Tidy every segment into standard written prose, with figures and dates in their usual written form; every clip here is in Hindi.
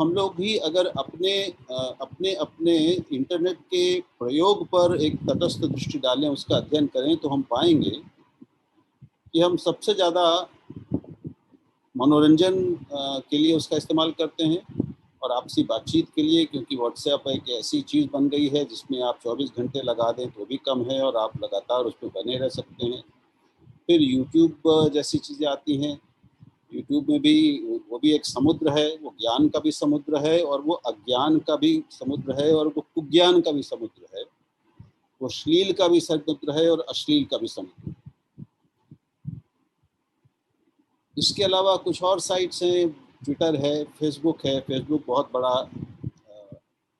हम लोग भी अगर अपने अपने इंटरनेट के प्रयोग पर एक तटस्थ दृष्टि डालें, उसका अध्ययन करें, तो हम पाएंगे कि हम सबसे ज़्यादा मनोरंजन के लिए उसका इस्तेमाल करते हैं और आपसी बातचीत के लिए, क्योंकि व्हाट्सएप एक ऐसी चीज़ बन गई है जिसमें आप 24 घंटे लगा दें तो भी कम है और आप लगातार उसमें बने रह सकते हैं। फिर यूट्यूब जैसी चीज़ें आती हैं। यूट्यूब में भी वो भी एक समुद्र है, वो ज्ञान का भी समुद्र है और वो अज्ञान का भी समुद्र है और वो कुज्ञान का भी समुद्र है। वो श्लील का भी समुद्र है और अश्लील का भी समुद्र। इसके अलावा कुछ और साइट्स हैं, ट्विटर है, फेसबुक है। फेसबुक बहुत बड़ा,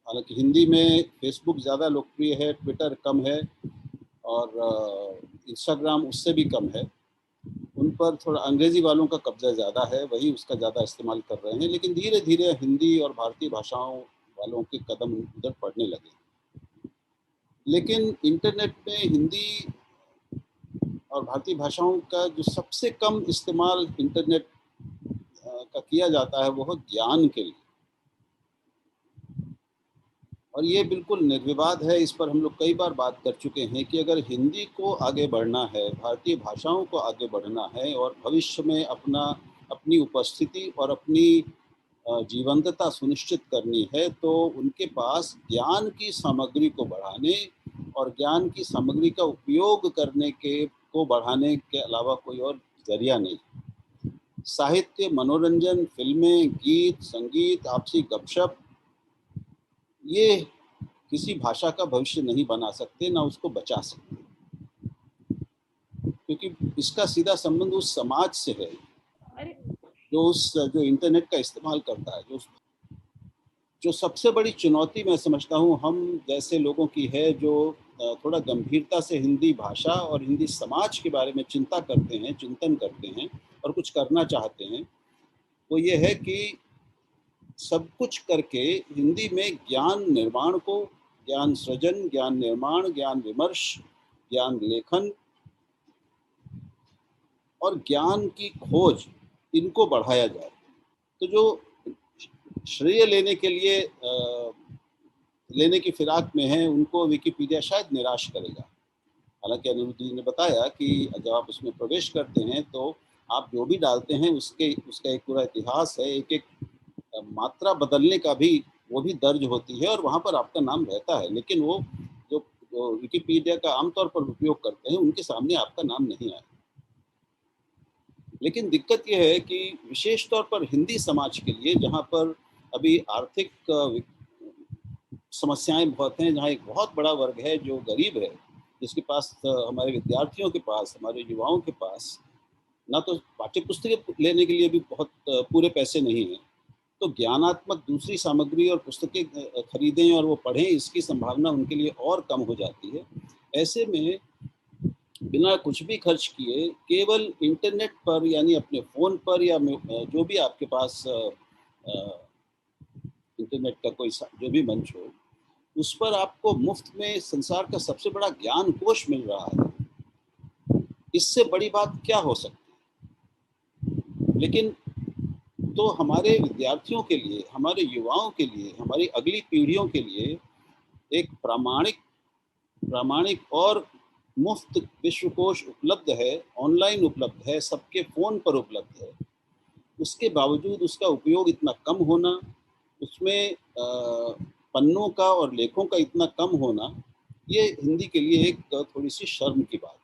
हालांकि हिंदी में फेसबुक ज़्यादा लोकप्रिय है, ट्विटर कम है और इंस्टाग्राम उससे भी कम है। उन पर थोड़ा अंग्रेज़ी वालों का कब्जा ज़्यादा है, वही उसका ज़्यादा इस्तेमाल कर रहे हैं, लेकिन धीरे धीरे हिंदी और भारतीय भाषाओं वालों के कदम उधर पड़ने लगे। लेकिन इंटरनेट में हिंदी और भारतीय भाषाओं का जो सबसे कम इस्तेमाल इंटरनेट का किया जाता है वो है ज्ञान के लिए। और ये बिल्कुल निर्विवाद है, इस पर हम लोग कई बार बात कर चुके हैं कि अगर हिंदी को आगे बढ़ना है, भारतीय भाषाओं को आगे बढ़ना है और भविष्य में अपनी उपस्थिति और अपनी जीवंतता सुनिश्चित करनी है, तो उनके पास ज्ञान की सामग्री को बढ़ाने और ज्ञान की सामग्री का उपयोग करने को बढ़ाने के अलावा कोई और जरिया नहीं। साहित्य, मनोरंजन, फिल्में, गीत, संगीत, आपसी गपशप, ये किसी भाषा का भविष्य नहीं बना सकते, ना उसको बचा सकते, क्योंकि इसका सीधा संबंध उस समाज से है जो इंटरनेट का इस्तेमाल करता है। जो सबसे बड़ी चुनौती मैं समझता हूँ हम जैसे लोगों की है, जो थोड़ा गंभीरता से हिंदी भाषा और हिंदी समाज के बारे में चिंता करते हैं, चिंतन करते हैं और कुछ करना चाहते हैं, वो ये है कि सब कुछ करके हिंदी में ज्ञान निर्माण को, ज्ञान सृजन, ज्ञान निर्माण, ज्ञान विमर्श, ज्ञान लेखन और ज्ञान की खोज, इनको बढ़ाया जाए। तो जो श्रेय लेने की फिराक में है, उनको विकिपीडिया शायद निराश करेगा। हालांकि अनिरुद्ध ने बताया कि जब आप उसमें प्रवेश करते हैं तो आप जो भी डालते हैं उसका एक पूरा इतिहास है, एक एक मात्रा बदलने का भी वो भी दर्ज होती है और वहाँ पर आपका नाम रहता है। लेकिन वो जो विकिपीडिया का आमतौर पर उपयोग करते हैं, उनके सामने आपका नाम नहीं आया। लेकिन दिक्कत यह है कि विशेष तौर पर हिंदी समाज के लिए, जहाँ पर अभी आर्थिक समस्याएं बहुत हैं, जहाँ एक बहुत बड़ा वर्ग है जो गरीब है, जिसके पास हमारे विद्यार्थियों के पास, हमारे युवाओं के पास ना तो पाठ्य पुस्तकें लेने के लिए भी बहुत पूरे पैसे नहीं हैं, तो ज्ञानात्मक दूसरी सामग्री और पुस्तकें खरीदें और वो पढ़ें, इसकी संभावना उनके लिए और कम हो जाती है। ऐसे में बिना कुछ भी खर्च किए केवल इंटरनेट पर, यानी अपने फ़ोन पर या जो भी आपके पास इंटरनेट का कोई जो भी मंच हो, उस पर आपको मुफ्त में संसार का सबसे बड़ा ज्ञान कोश मिल रहा है। इससे बड़ी बात क्या हो सकती है? लेकिन तो हमारे विद्यार्थियों के लिए, हमारे युवाओं के लिए, हमारी अगली पीढ़ियों के लिए एक प्रामाणिक और मुफ्त विश्वकोश उपलब्ध है, ऑनलाइन उपलब्ध है, सबके फ़ोन पर उपलब्ध है। उसके बावजूद उसका उपयोग इतना कम होना, उसमें पन्नों का और लेखों का इतना कम होना, ये हिंदी के लिए एक थोड़ी सी शर्म की बात है।